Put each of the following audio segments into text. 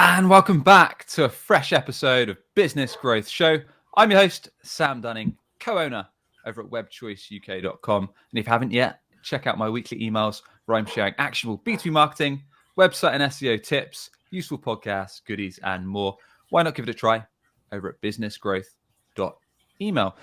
And welcome back to a fresh episode of Business Growth Show. I'm your host, Sam Dunning, co-owner over at webchoiceuk.com. And if you haven't yet, check out my weekly emails where I'm sharing actionable B2B marketing, website and SEO tips, useful podcasts, goodies, and more. Why not give it a try over at businessgrowth.email.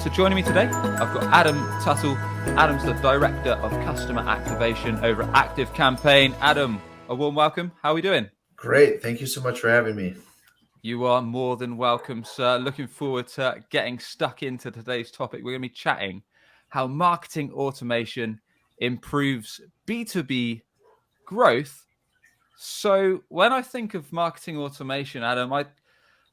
So joining me today, I've got Adam Tuttle. Adam's the Director of Customer Activation over at ActiveCampaign. Adam, a warm welcome. How are we doing? Great. Thank you so much for having me. You are more than welcome, sir. Looking forward to getting stuck into today's topic. We're going to be chatting how marketing automation improves B2B growth. So when I think of marketing automation, Adam, I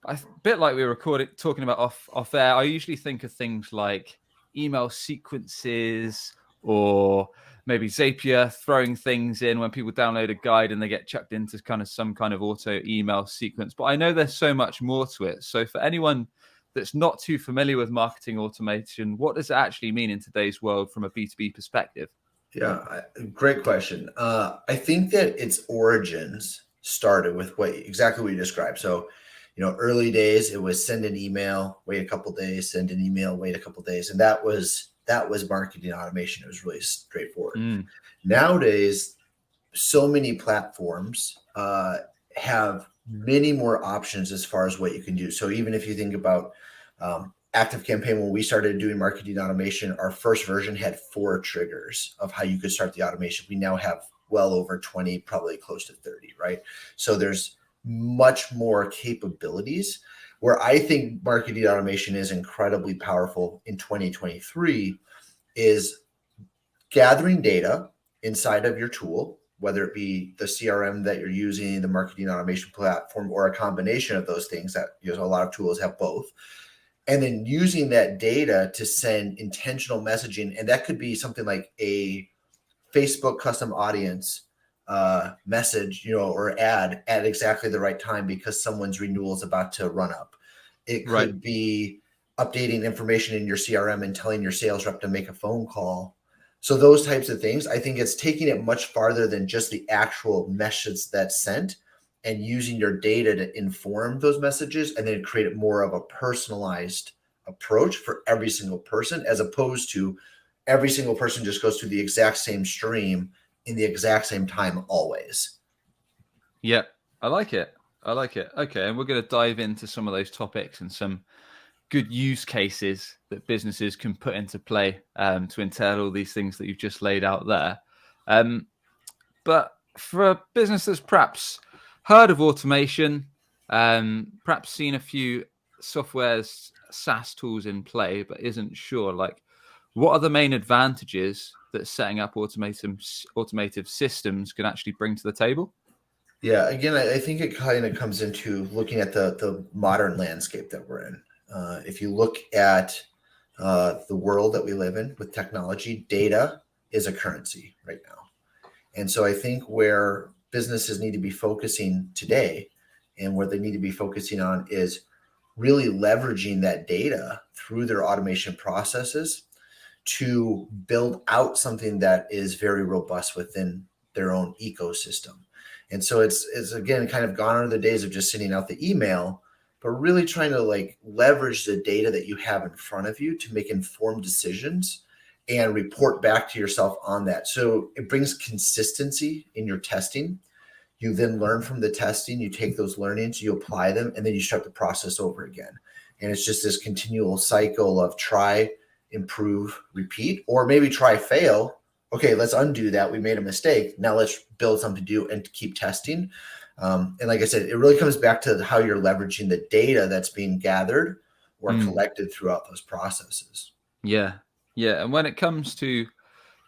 a bit like we were talking about off air, I usually think of things like email sequences or maybe Zapier throwing things in when people download a guide and they get chucked into kind of some kind of auto email sequence. But I know there's so much more to it. So for anyone that's not too familiar with marketing automation, what does it actually mean in today's world from a B2B perspective? Yeah, great question. I think that its origins started with exactly what you described. So, early days, it was send an email, wait a couple days, send an email, wait a couple days. And that was marketing automation. It was really straightforward. Nowadays, so many platforms have many more options as far as what you can do. So even if you think about ActiveCampaign, when we started doing marketing automation, our first version had 4 triggers of how you could start the automation. We now have well over 20, probably close to 30, right? So there's much more capabilities. Where I think marketing automation is incredibly powerful in 2023 is gathering data inside of your tool, whether it be the CRM that you're using, the marketing automation platform, or a combination of those things that a lot of tools have both. And then using that data to send intentional messaging. And that could be something like a Facebook custom audience message, or ad at exactly the right time because someone's renewal is about to run up. It could be updating information in your CRM and telling your sales rep to make a phone call. So those types of things, I think it's taking it much farther than just the actual message that's sent and using your data to inform those messages and then create more of a personalized approach for every single person, as opposed to every single person just goes through the exact same stream in the exact same time always. Yeah, I like it. Okay, and we're going to dive into some of those topics and some good use cases that businesses can put into play to entail all these things that you've just laid out there. But for a business that's perhaps heard of automation, perhaps seen a few software's SaaS tools in play, but isn't sure, like, what are the main advantages that setting up automated systems can actually bring to the table? Yeah, again, I think it kind of comes into looking at the modern landscape that we're in. If you look at the world that we live in with technology, data is a currency right now. And so I think where businesses need to be focusing today and where they need to be focusing on is really leveraging that data through their automation processes to build out something that is very robust within their own ecosystem. And so it's again kind of gone are the days of just sending out the email, but really trying to leverage the data that you have in front of you to make informed decisions and report back to yourself on that. So it brings consistency in your testing. You then learn from the testing, you take those learnings, you apply them, and then you start the process over again. And it's just this continual cycle of try, improve, repeat, or maybe try, fail. Okay, let's undo that. We made a mistake. Now let's build something to do and keep testing. And like I said, it really comes back to how you're leveraging the data that's being gathered or collected throughout those processes. Yeah. And when it comes to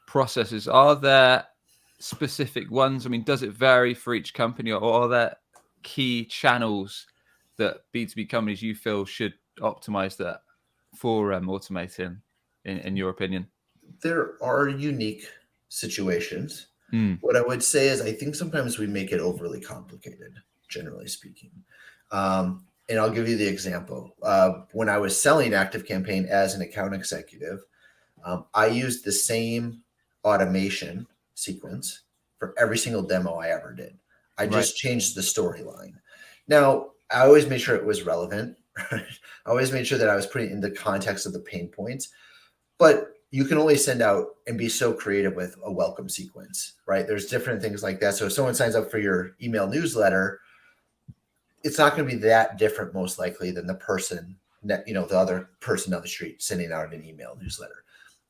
processes, are there specific ones? I mean, does it vary for each company, or are there key channels that B2B companies you feel should optimize that for automating, in your opinion? There are unique situations. What I would say is I think sometimes we make it overly complicated, generally speaking. And I'll give you the example. When I was selling ActiveCampaign as an account executive, I used the same automation sequence for every single demo I ever did. I Right. just changed the storyline. Now, I always made sure it was relevant. I always made sure that I was putting it in the context of the pain points. But you can only send out and be so creative with a welcome sequence, right? There's different things like that. So if someone signs up for your email newsletter, it's not going to be that different, most likely, than the person that, the other person down the street sending out an email newsletter.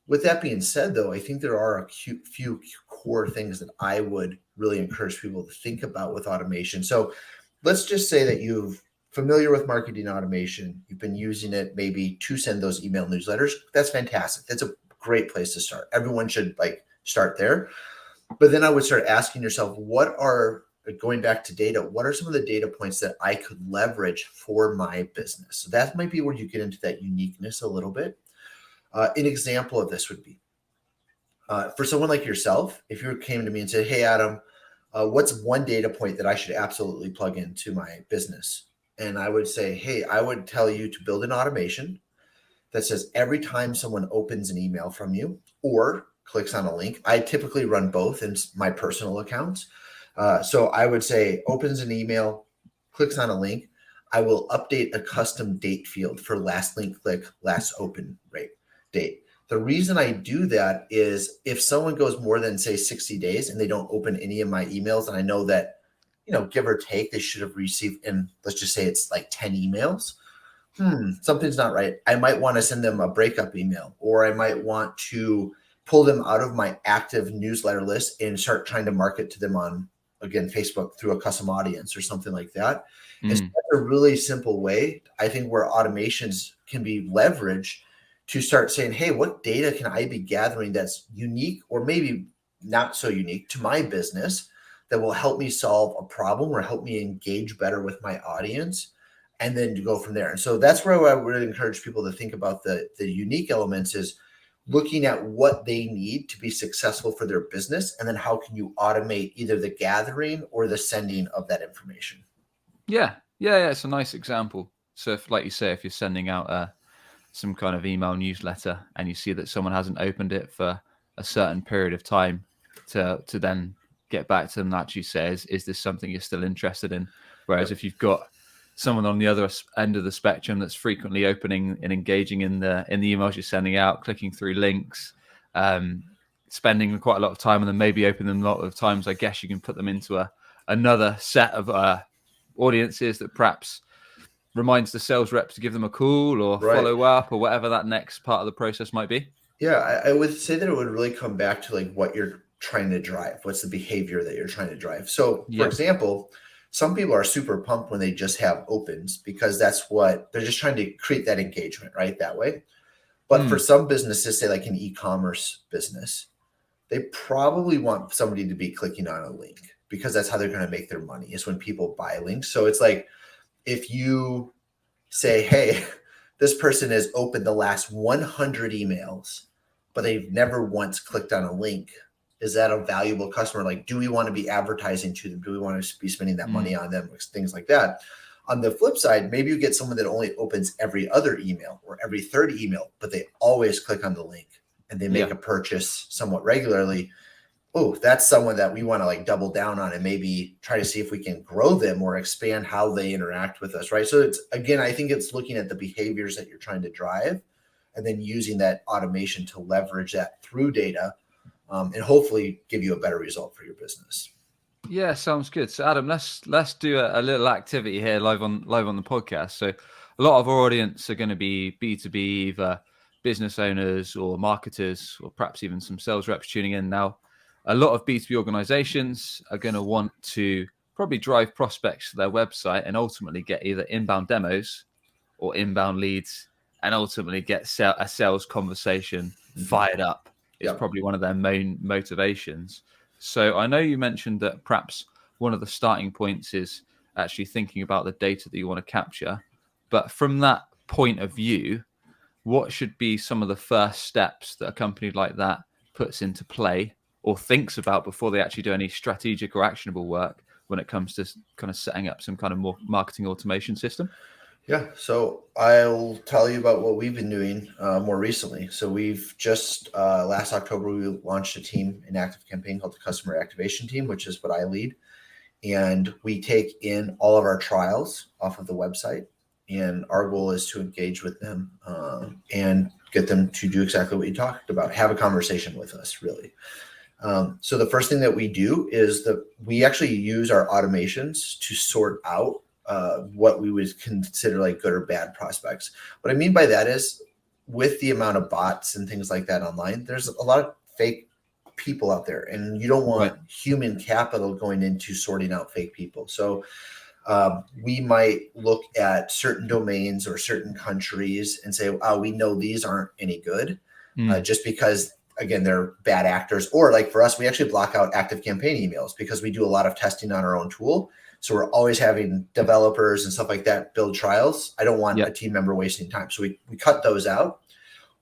With that being said, though, I think there are a few core things that I would really encourage people to think about with automation. So let's just say that you're familiar with marketing automation. You've been using it maybe to send those email newsletters. That's fantastic. That's a great place to start. Everyone should start there. But then I would start asking yourself, going back to data, what are some of the data points that I could leverage for my business? So that might be where you get into that uniqueness a little bit. An example of this would be for someone like yourself, if you came to me and said, hey, Adam, what's one data point that I should absolutely plug into my business? And I would say, hey, I would tell you to build an automation that says every time someone opens an email from you or clicks on a link, I typically run both in my personal accounts. So I would say opens an email, clicks on a link, I will update a custom date field for last link click, last open date. The reason I do that is if someone goes more than, say, 60 days and they don't open any of my emails, and I know that, give or take, they should have received, and let's just say it's like 10 emails, something's not right. I might want to send them a breakup email, or I might want to pull them out of my active newsletter list and start trying to market to them on, again, Facebook through a custom audience or something like that. And so that's a really simple way, I think, where automations can be leveraged to start saying, hey, what data can I be gathering that's unique or maybe not so unique to my business that will help me solve a problem or help me engage better with my audience, and then to go from there. And so that's where I would encourage people to think about the unique elements, is looking at what they need to be successful for their business, and then how can you automate either the gathering or the sending of that information. Yeah. It's a nice example. So if, like you say, if you're sending out some kind of email newsletter and you see that someone hasn't opened it for a certain period of time, to then get back to them and actually says, is this something you're still interested in? Whereas if you've got someone on the other end of the spectrum that's frequently opening and engaging in the emails you're sending out, clicking through links, spending quite a lot of time on them, maybe opening them a lot of times, I guess you can put them into another set of audiences that perhaps reminds the sales reps to give them a call or follow up or whatever that next part of the process might be. Yeah, I would say that it would really come back to what you're trying to drive. What's the behavior that you're trying to drive? So, for example, some people are super pumped when they just have opens, because that's what they're just trying to create, that engagement, right? That way. But for some businesses, say like an e-commerce business, they probably want somebody to be clicking on a link, because that's how they're going to make their money, is when people buy links. So it's like, if you say, hey, this person has opened the last 100 emails, but they've never once clicked on a link, is that a valuable customer? Do we want to be advertising to them? Do we want to be spending that money on them? Things like that. On the flip side, maybe you get someone that only opens every other email or every third email, but they always click on the link and they make a purchase somewhat regularly. Oh, that's someone that we want to double down on and maybe try to see if we can grow them or expand how they interact with us, right? So it's, again, I think it's looking at the behaviors that you're trying to drive and then using that automation to leverage that through data, and hopefully give you a better result for your business. Yeah, sounds good. So Adam, let's do a little activity here live on the podcast. So a lot of our audience are going to be B2B, either business owners or marketers, or perhaps even some sales reps tuning in now. A lot of B2B organizations are going to want to probably drive prospects to their website and ultimately get either inbound demos or inbound leads, and ultimately get a sales conversation fired up. It's probably one of their main motivations. So I know you mentioned that perhaps one of the starting points is actually thinking about the data that you want to capture. But from that point of view, what should be some of the first steps that a company like that puts into play or thinks about before they actually do any strategic or actionable work when it comes to kind of setting up some kind of more marketing automation system? Yeah, so I'll tell you about what we've been doing more recently. So we've just last October, we launched a team in ActiveCampaign called the Customer Activation Team, which is what I lead. and we take in all of our trials off of the website. And our goal is to engage with them and get them to do exactly what you talked about, have a conversation with us, really. So the first thing that we do is that we actually use our automations to sort out what we would consider like good or bad prospects. What I mean by that is, with the amount of bots and things like that online, there's a lot of fake people out there, and you don't want human capital going into sorting out fake people. So we might look at certain domains or certain countries and say, oh, we know these aren't any good, just because, again, they're bad actors. Or like for us, we actually block out ActiveCampaign emails because we do a lot of testing on our own tool. So we're always having developers and stuff like that build trials. I don't want a team member wasting time. So we cut those out.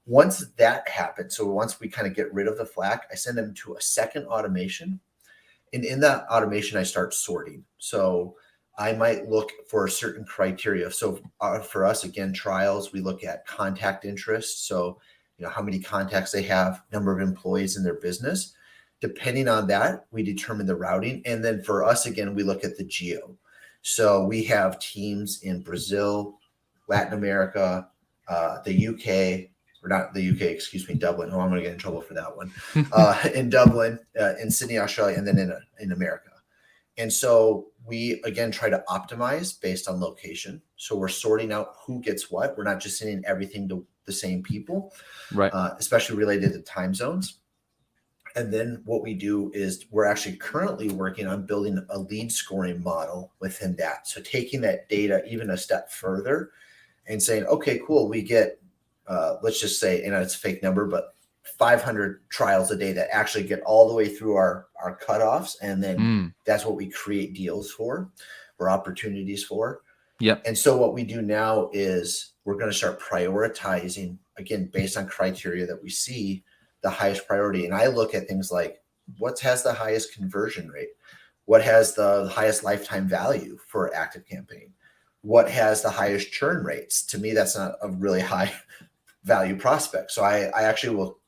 Once that happens, so once we kind of get rid of the flack, I send them to a second automation. And in that automation, I start sorting. So I might look for a certain criteria. So for us, again, trials, we look at contact interest. So, how many contacts they have, number of employees in their business. Depending on that, we determine the routing. And then for us, again, we look at the geo. So we have teams in Brazil, Latin America, the UK, or not the UK, excuse me, Dublin. Oh, I'm going to get in trouble for that one. In Dublin, in Sydney, Australia, and then in America. And so we, again, try to optimize based on location. So we're sorting out who gets what. We're not just sending everything to the same people, right? Especially related to time zones. And then what we do is we're actually currently working on building a lead scoring model within that. So taking that data even a step further and saying, okay, cool, we get, let's just say, it's a fake number, but 500 trials a day that actually get all the way through our cutoffs. And then that's what we create deals for, or opportunities for. Yep. And so what we do now is we're going to start prioritizing, again, based on criteria that we see the highest priority. And I look at things like, what has the highest conversion rate? What has the highest lifetime value for ActiveCampaign? What has the highest churn rates? To me, that's not a really high value prospect. So I actually will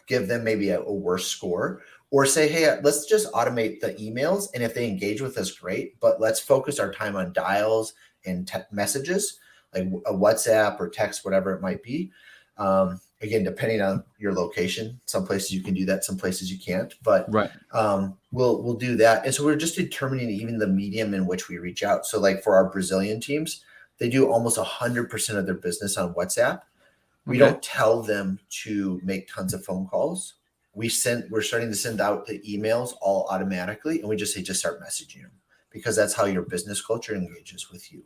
give them maybe a worse score, or say, hey, let's just automate the emails. And if they engage with us, great, but let's focus our time on dials and messages, like a WhatsApp or text, whatever it might be. Again, depending on your location, some places you can do that, some places you can't, but we'll do that. And so we're just determining even the medium in which we reach out. So like for our Brazilian teams, they do almost 100% of their business on WhatsApp. We don't tell them to make tons of phone calls. We're starting to send out the emails all automatically. And we just say, just start messaging them, because that's how your business culture engages with you.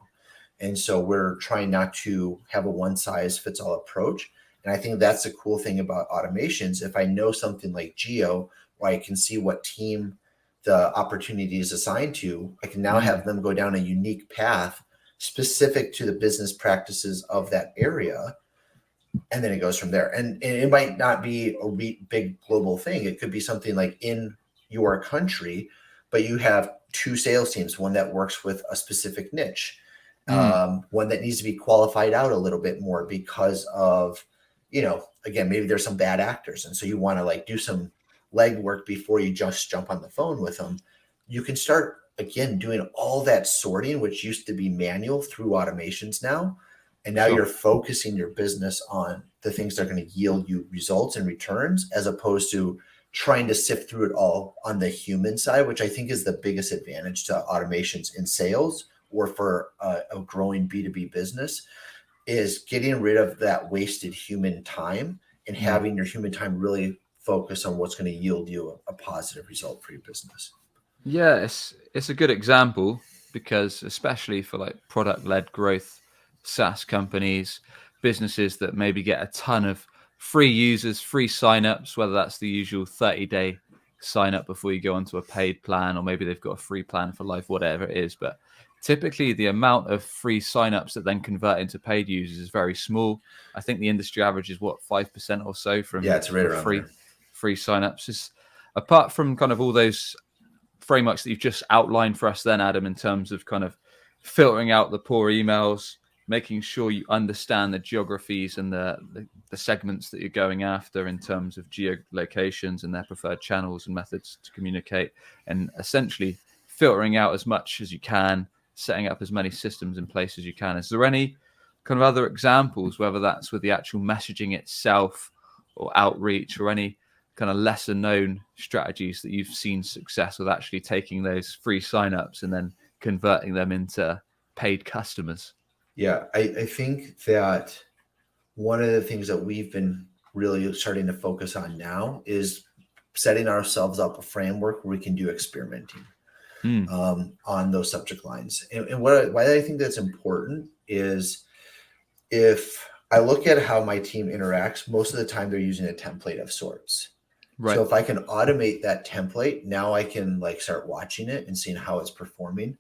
And so we're trying not to have a one size fits all approach. And I think that's the cool thing about automations. If I know something like geo, where I can see what team the opportunity is assigned to, I can now have them go down a unique path specific to the business practices of that area. And then it goes from there. And it might not be a big global thing. It could be something like in your country, but you have two sales teams, one that works with a specific niche, one that needs to be qualified out a little bit more because of, again, maybe there's some bad actors. And so you want to like do some legwork before you just jump on the phone with them. You can start, again, doing all that sorting, which used to be manual, through automations now. And now you're focusing your business on the things that are going to yield you results and returns, as opposed to trying to sift through it all on the human side, which I think is the biggest advantage to automations in sales or for a growing B2B business, is getting rid of that wasted human time and having your human time really focus on what's going to yield you a positive result for your business. Yeah, it's a good example, because especially for like product-led growth, SaaS companies, businesses that maybe get a ton of free users, free signups, whether that's the usual 30-day sign up before you go onto a paid plan, or maybe they've got a free plan for life, whatever it is. But typically the amount of free signups that then convert into paid users is very small. I think the industry average is 5% or so from it's right around free signups. Is apart from kind of all those frameworks that you've just outlined for us then, Adam, in terms of kind of filtering out the poor emails, making sure you understand the geographies and the segments that you're going after in terms of geolocations and their preferred channels and methods to communicate, and essentially filtering out as much as you can, setting up as many systems in place as you can. Is there any kind of other examples, whether that's with the actual messaging itself or outreach, or any kind of lesser known strategies that you've seen success with actually taking those free signups and then converting them into paid customers? Yeah, I think that one of the things that we've been really starting to focus on now is setting ourselves up a framework where we can do experimenting on those subject lines. And why I think that's important is, if I look at how my team interacts, most of the time they're using a template of sorts. Right. So if I can automate that template, now I can like start watching it and seeing how it's performing.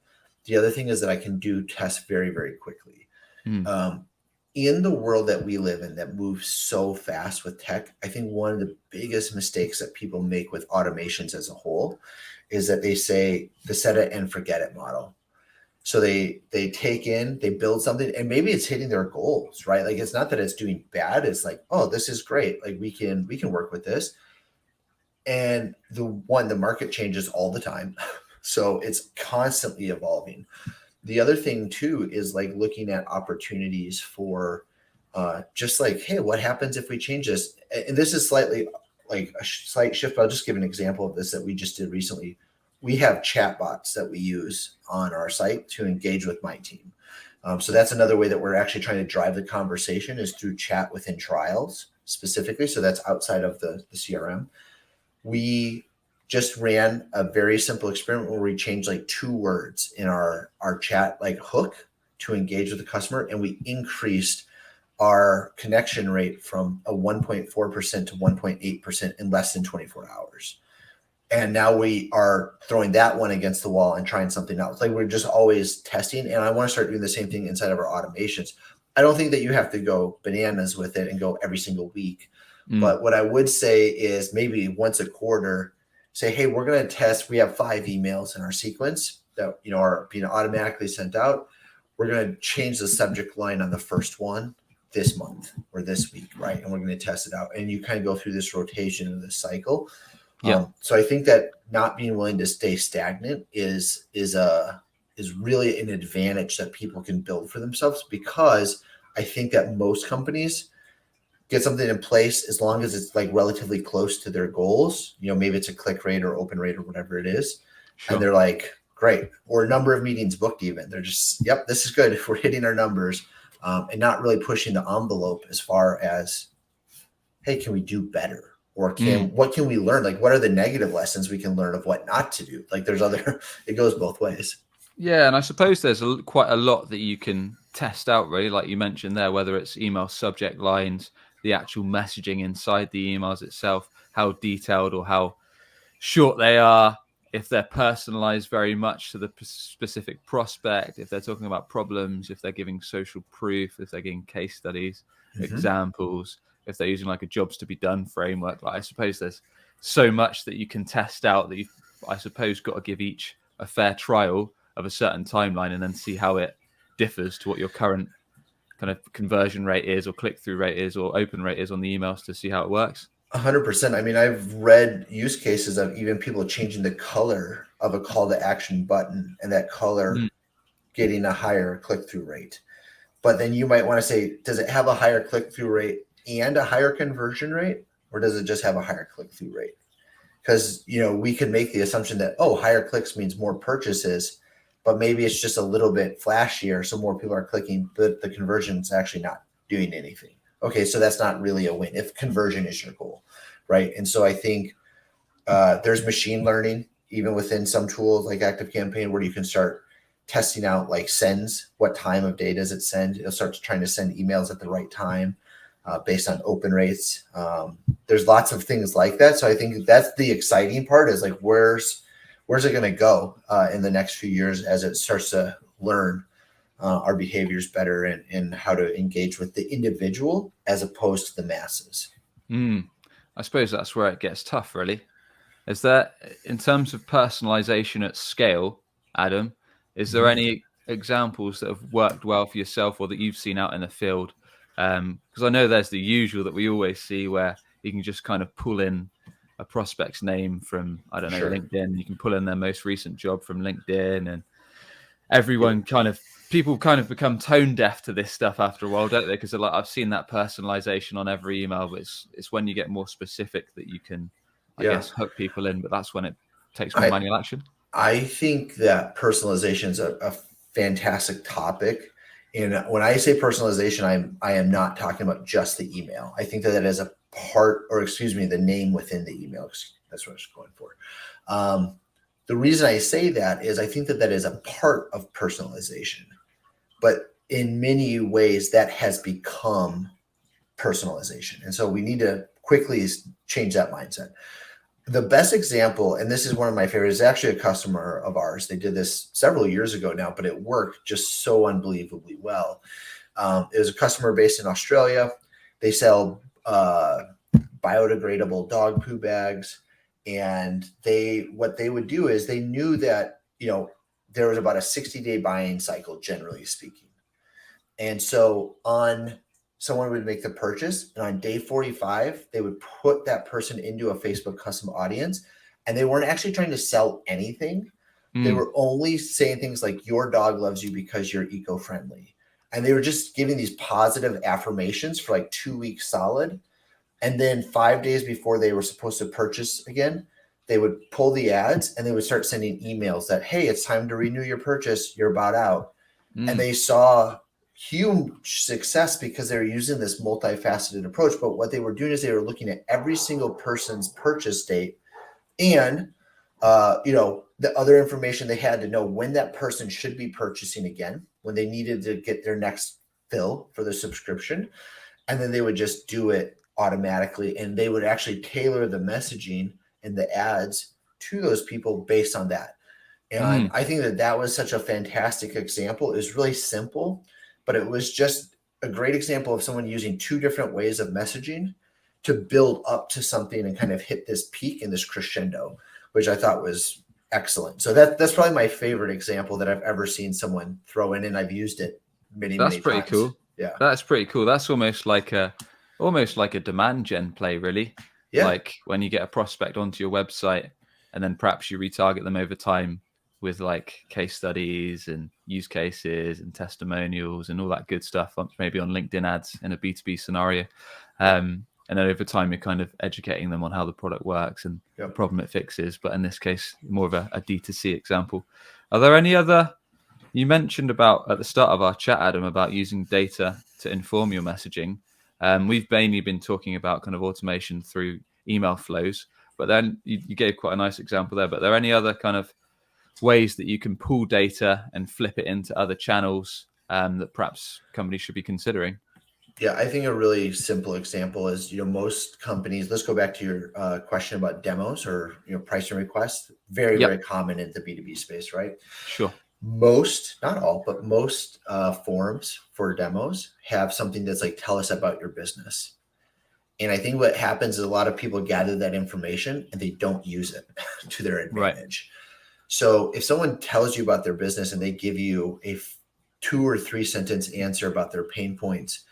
The other thing is that I can do tests very, very quickly. In the world that we live in that moves so fast with tech, I think one of the biggest mistakes that people make with automations as a whole is that they say the set it and forget it model. So they build something, and maybe it's hitting their goals, right? Like, it's not that it's doing bad. It's like, oh, this is great. Like we can work with this. And the market changes all the time. So it's constantly evolving. The other thing too is like looking at opportunities for just like, hey, what happens if we change this? And this is slightly like a slight shift, but I'll just give an example of this that we just did recently. We have chatbots that we use on our site to engage with my team. So that's another way that we're actually trying to drive the conversation, is through chat within trials specifically. So that's outside of the CRM. We just ran a very simple experiment where we changed like 2 words in our chat like hook to engage with the customer, and we increased our connection rate from a 1.4% to 1.8% in less than 24 hours. And now we are throwing that one against the wall and trying something else. Like, we're just always testing, and I want to start doing the same thing inside of our automations. I don't think that you have to go bananas with it and go every single week. But what I would say is maybe once a quarter, say, hey, we're going to test. We have 5 emails in our sequence that, you know, are being automatically sent out. We're going to change the subject line on the first one this month or this week, right? And we're going to test it out. And you kind of go through this rotation of this cycle. Yeah. So I think that not being willing to stay stagnant is really an advantage that people can build for themselves, because I think that most companies get something in place as long as it's like relatively close to their goals. You know, maybe it's a click rate or open rate or whatever it is. Sure. And they're like, great. Or number of meetings booked even. They're just, yep, this is good if we're hitting our numbers, and not really pushing the envelope as far as, hey, can we do better? Or what can we learn? Like, what are the negative lessons we can learn of what not to do? Like, it goes both ways. Yeah. And I suppose there's quite a lot that you can test out, really, like you mentioned there, whether it's email subject lines, the actual messaging inside the emails itself, how detailed or how short they are, if they're personalized very much to the specific prospect, if they're talking about problems, if they're giving social proof, if they're giving case studies, examples, if they're using like a jobs to be done framework. Like, I suppose there's so much that you can test out that you've, I suppose, got to give each a fair trial of a certain timeline and then see how it differs to what your current kind of conversion rate is, or click-through rate is, or open rate is on the emails, to see how it works. 100%. I mean, I've read use cases of even people changing the color of a call to action button, and that color getting a higher click-through rate. But then you might want to say, does it have a higher click-through rate and a higher conversion rate, or does it just have a higher click-through rate? Because, you know, we could make the assumption that, oh, higher clicks means more purchases, but maybe it's just a little bit flashier, so more people are clicking, but the conversion is actually not doing anything. Okay, so that's not really a win if conversion is your goal, right? And so I think there's machine learning even within some tools like ActiveCampaign, where you can start testing out like sends. What time of day does it send? It'll start trying to send emails at the right time based on open rates. There's lots of things like that. So I think that's the exciting part, is like, where's it going to go in the next few years as it starts to learn our behaviors better and how to engage with the individual as opposed to the masses. I suppose that's where it gets tough, really. Is there, in terms of personalization at scale, Adam, is there any examples that have worked well for yourself or that you've seen out in the field? Because I know there's the usual that we always see, where you can just kind of pull in a a prospect's name from, I don't know, Sure. LinkedIn. You can pull in their most recent job from LinkedIn, and people kind of become tone deaf to this stuff after a while, don't they? Because like, I've seen that personalization on every email, but it's when you get more specific that you can, I guess, hook people in. But that's when it takes more manual action. I think that personalization is a fantastic topic. And when I say personalization, I am not talking about just the email. I think that is a part, or excuse me, the name within the email. That's what I was going for. The reason I say that is I think that is a part of personalization, but in many ways that has become personalization. And so we need to quickly change that mindset. The best example, and this is one of my favorites, is actually a customer of ours. They did this several years ago now, but it worked just so unbelievably well. It was a customer based in Australia. They sell biodegradable dog poo bags. And what they would do is they knew that, there was about a 60-day buying cycle, generally speaking. And so someone would make the purchase, and on day 45, they would put that person into a Facebook custom audience, and they weren't actually trying to sell anything. They were only saying things like, your dog loves you because you're eco-friendly. And they were just giving these positive affirmations for like 2 weeks solid. And then 5 days before they were supposed to purchase again, they would pull the ads and they would start sending emails that, hey, it's time to renew your purchase. You're about out. And they saw huge success because they were using this multifaceted approach. But what they were doing is they were looking at every single person's purchase date and, the other information they had to know when that person should be purchasing again, when they needed to get their next fill for the subscription. And then they would just do it automatically, and they would actually tailor the messaging and the ads to those people based on that. And I think that was such a fantastic example. It was really simple, but it was just a great example of someone using two different ways of messaging to build up to something and kind of hit this peak and this crescendo, which I thought was excellent. So that's probably my favorite example that I've ever seen someone throw in, and I've used it many times. That's pretty cool. Yeah, that's pretty cool. That's almost like a demand gen play, really. Yeah. Like when you get a prospect onto your website, and then perhaps you retarget them over time with like case studies and use cases and testimonials and all that good stuff, maybe on LinkedIn ads in a B2B scenario. And then over time, you're kind of educating them on how the product works and the problem it fixes. But in this case, more of a D2C example. Are there any other, you mentioned about at the start of our chat, Adam, about using data to inform your messaging. We've mainly been talking about kind of automation through email flows, but then you gave quite a nice example there. But are there any other kind of ways that you can pull data and flip it into other channels that perhaps companies should be considering? Yeah, I think a really simple example is, most companies, let's go back to your question about demos or, pricing requests, very common in the B2B space, right? Sure. Most, not all, but most forms for demos have something that's like, tell us about your business. And I think what happens is a lot of people gather that information and they don't use it to their advantage. Right. So if someone tells you about their business and they give you a 2 or 3 sentence answer about their pain points,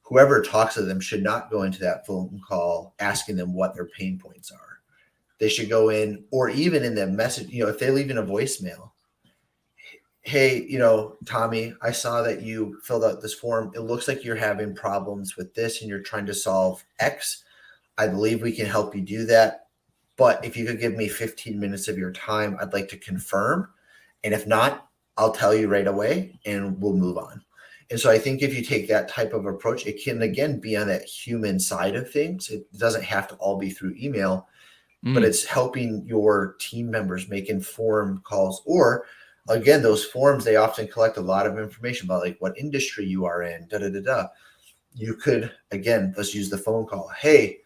whoever talks to them should not go into that phone call asking them what their pain points are. They should go in, or even in the message, if they leave in a voicemail, hey, Tommy, I saw that you filled out this form. It looks like you're having problems with this and you're trying to solve X. I believe we can help you do that. But if you could give me 15 minutes of your time, I'd like to confirm. And if not, I'll tell you right away and we'll move on. And so I think if you take that type of approach, it can, again, be on that human side of things. It doesn't have to all be through email, but it's helping your team members make informed calls. Or, again, those forms, they often collect a lot of information about like what industry you are in, You could, again, let's use the phone call. Hey,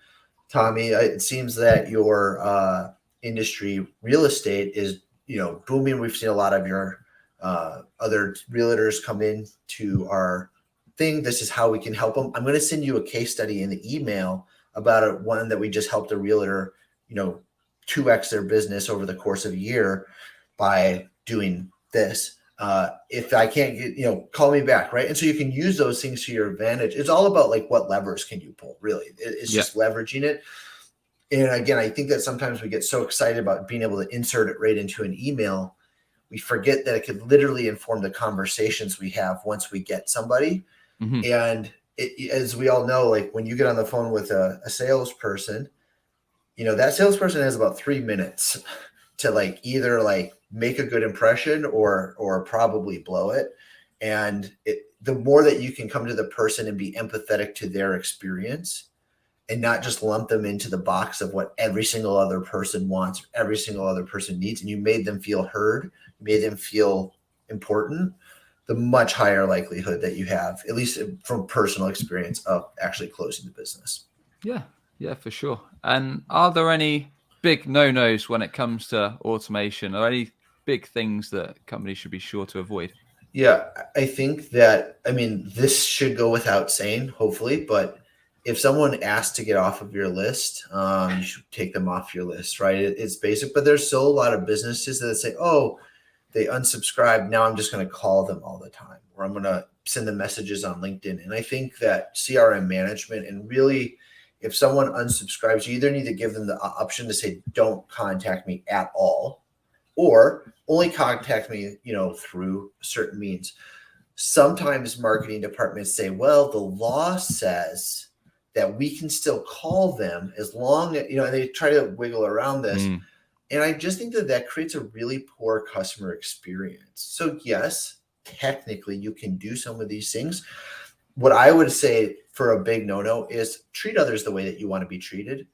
Tommy, it seems that your industry, real estate, is booming. We've seen a lot of your other realtors come in to our thing. This is how we can help them. I'm going to send you a case study in the email about one that we just helped a realtor, 2x their business over the course of a year by doing this. If I can't get, call me back. Right. And so you can use those things to your advantage. It's all about like what levers can you pull, really. It's just leveraging it. And again, I think that sometimes we get so excited about being able to insert it right into an email, we forget that it could literally inform the conversations we have once we get somebody. Mm-hmm. And as we all know, like when you get on the phone with a salesperson, that salesperson has about 3 minutes to like either like make a good impression or probably blow it. And the more that you can come to the person and be empathetic to their experience and not just lump them into the box of what every single other person wants, every single other person needs, and you made them feel heard, made them feel important, the much higher likelihood that you have, at least from personal experience, of actually closing the business. Yeah, for sure. And are there any big no-nos when it comes to automation, or any big things that companies should be sure to avoid? Yeah, I think that, this should go without saying, hopefully, but if someone asks to get off of your list, you should take them off your list, right? It's basic, but there's still a lot of businesses that say, oh, they unsubscribe. Now I'm just going to call them all the time, or I'm going to send them messages on LinkedIn. And I think that CRM management, and really, if someone unsubscribes, you either need to give them the option to say, don't contact me at all, or only contact me, through certain means. Sometimes marketing departments say, well, the law says that we can still call them as long as, and they try to wiggle around this. And I just think that creates a really poor customer experience. So yes, technically you can do some of these things. What I would say for a big no-no is treat others the way that you want to be treated.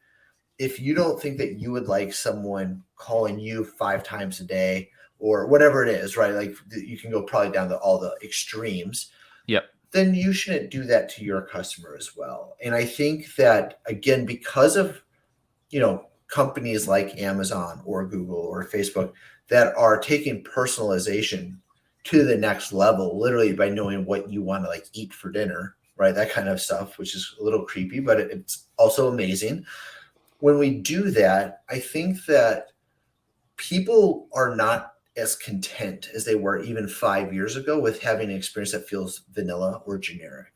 If you don't think that you would like someone calling you 5 times a day or whatever it is, right? Like you can go probably down to all the extremes. Yep. Then you shouldn't do that to your customer as well. And I think that, again, because of, companies like Amazon or Google or Facebook that are taking personalization to the next level, literally by knowing what you want to like eat for dinner, right? That kind of stuff, which is a little creepy, but it's also amazing. When we do that, I think that people are not as content as they were even 5 years ago with having an experience that feels vanilla or generic.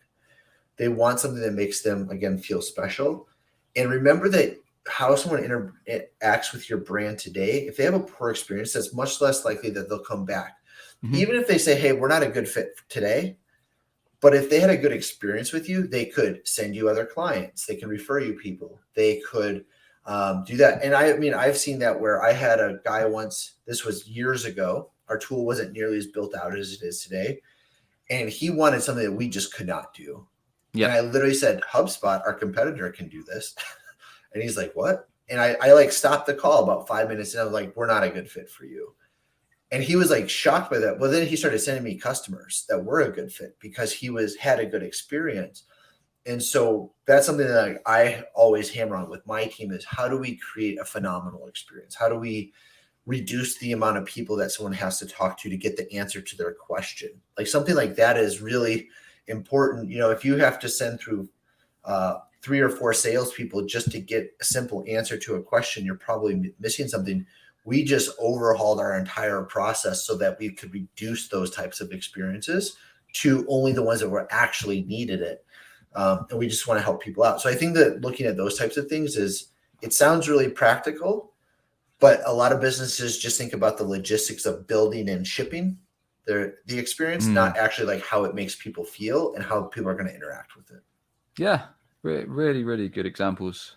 They want something that makes them, again, feel special. And remember that how someone interacts with your brand today, if they have a poor experience, that's much less likely that they'll come back. Mm-hmm. Even if they say, hey, we're not a good fit today, but if they had a good experience with you, they could send you other clients. They can refer you people. They could do that. And I've seen that where I had a guy once, this was years ago, our tool wasn't nearly as built out as it is today. And he wanted something that we just could not do. Yep. And I literally said, HubSpot, our competitor, can do this. And he's like, what? And I like stopped the call about 5 minutes and I was like, we're not a good fit for you. And he was like shocked by that. Well, then he started sending me customers that were a good fit because he had a good experience. And so that's something that I always hammer on with my team is how do we create a phenomenal experience? How do we reduce the amount of people that someone has to talk to get the answer to their question? Like something like that is really important. If you have to send through 3 or 4 salespeople just to get a simple answer to a question, you're probably missing something. We just overhauled our entire process so that we could reduce those types of experiences to only the ones that were actually needed it. And we just want to help people out. So I think that looking at those types of things it sounds really practical, but a lot of businesses just think about the logistics of building and shipping the experience, not actually like how it makes people feel and how people are going to interact with it. Yeah, really, really good examples.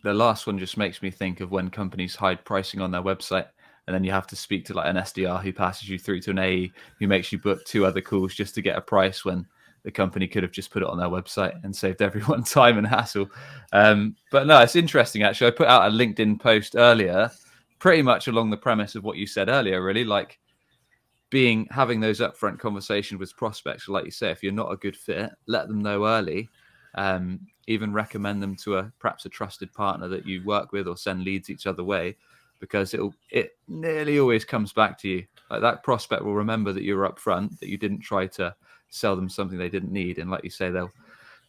The last one just makes me think of when companies hide pricing on their website, and then you have to speak to like an SDR who passes you through to an AE who makes you book 2 other calls just to get a price when the company could have just put it on their website and saved everyone time and hassle. But no, it's interesting, actually. I put out a LinkedIn post earlier, pretty much along the premise of what you said earlier, really, like having those upfront conversations with prospects. Like you say, if you're not a good fit, let them know early. Even recommend them to perhaps a trusted partner that you work with, or send leads each other way, because it nearly always comes back to you. Like that prospect will remember that you were upfront, that you didn't try to sell them something they didn't need, and like you say, they'll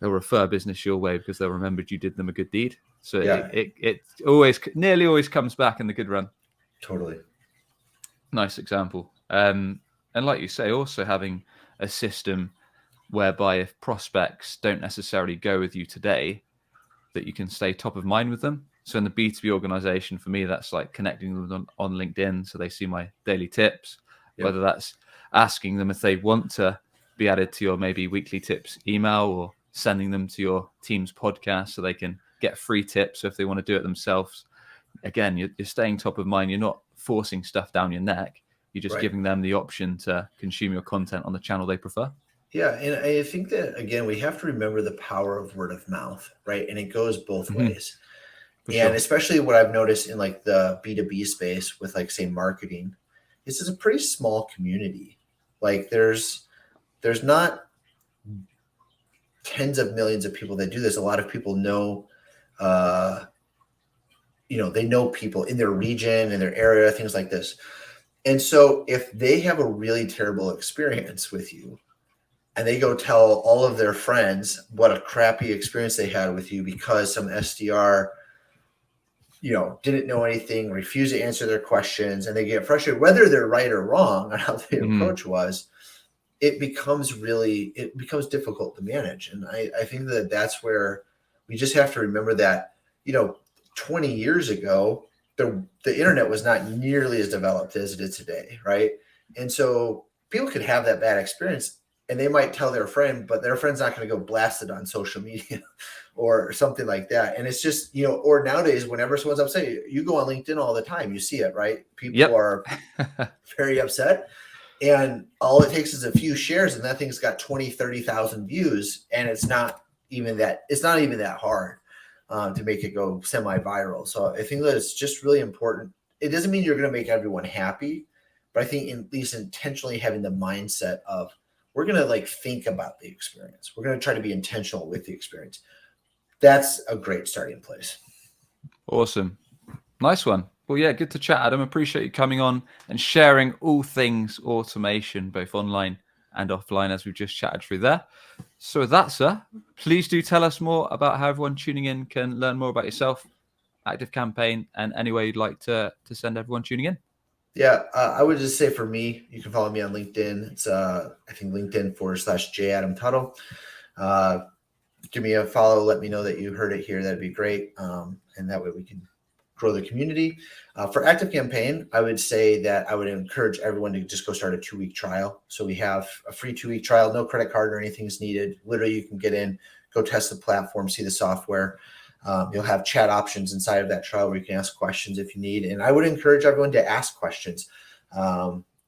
refer business your way because they'll remember you did them a good deed. So yeah. it nearly always comes back in the good run. Totally. Nice example. And like you say, also having a system whereby if prospects don't necessarily go with you today, that you can stay top of mind with them. So in the B2B organization, for me, that's like connecting them on LinkedIn so they see my daily tips, whether that's asking them if they want to be added to your maybe weekly tips email, or sending them to your team's podcast so they can get free tips. So if they want to do it themselves, again, you're staying top of mind. You're not forcing stuff down your neck. You're just giving them the option to consume your content on the channel they prefer. Yeah. And I think that, again, we have to remember the power of word of mouth, right? And it goes both ways. And especially what I've noticed in like the B2B space with like, say, marketing, this is a pretty small community. Like there's not tens of millions of people that do this. A lot of people know, they know people in their region, in their area, things like this. And so if they have a really terrible experience with you and they go tell all of their friends what a crappy experience they had with you because some SDR didn't know anything, refused to answer their questions, and they get frustrated, whether they're right or wrong on how the approach was, it becomes difficult to manage. And I think that that's where we just have to remember that, 20 years ago, the internet was not nearly as developed as it is today, right? And so people could have that bad experience and they might tell their friend, but their friend's not going to go blast it on social media or something like that. And it's just, or nowadays, whenever someone's upset, you go on LinkedIn all the time, you see it, right? People are very upset. And all it takes is a few shares and that thing's got 20, 30,000 views. And it's not even that hard to make it go semi-viral. So I think that it's just really important. It doesn't mean you're going to make everyone happy, but I think at least intentionally having the mindset of, we're going to think about the experience. We're going to try to be intentional with the experience. That's a great starting place. Awesome. Nice one. Well, yeah, good to chat, Adam. Appreciate you coming on and sharing all things automation, both online and offline, as we've just chatted through there. So with that, sir, please do tell us more about how everyone tuning in can learn more about yourself, ActiveCampaign, and any way you'd like to send everyone tuning in. Yeah, I would just say for me, you can follow me on LinkedIn. It's I think LinkedIn.com/JAdamTuttle. Give me a follow. Let me know that you heard it here. That'd be great. And that way we can grow the community. For ActiveCampaign, I would say that I would encourage everyone to just go start a 2-week trial. So we have a free 2-week trial. No credit card or anything is needed. Literally, you can get in, go test the platform, see the software. You'll have chat options inside of that trial where you can ask questions if you need. And I would encourage everyone to ask questions.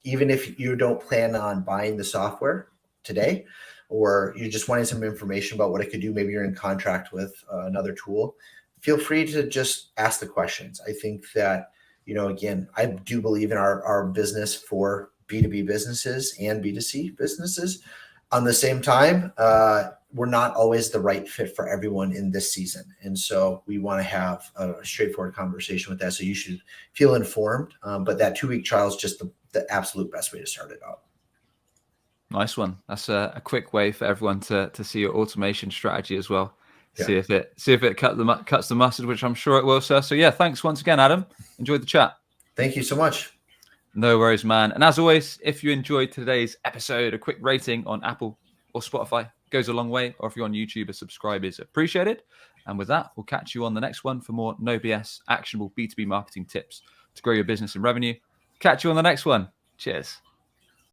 Even if you don't plan on buying the software today, or you're just wanting some information about what it could do, maybe you're in contract with another tool, feel free to just ask the questions. I think that, again, I do believe in our business for B2B businesses and B2C businesses. On the same time, we're not always the right fit for everyone in this season. And so we want to have a straightforward conversation with that. So you should feel informed. But that 2-week trial is just the absolute best way to start it out. Nice one. That's a quick way for everyone to see your automation strategy as well. Yeah. See if it cuts the mustard, which I'm sure it will, sir. So yeah, thanks once again, Adam. Enjoyed the chat. Thank you so much. No worries, man. And as always, if you enjoyed today's episode, a quick rating on Apple or Spotify goes a long way. Or if you're on YouTube, a subscribe is appreciated. And with that, we'll catch you on the next one for more no BS actionable B2B marketing tips to grow your business and revenue. Catch you on the next one. Cheers.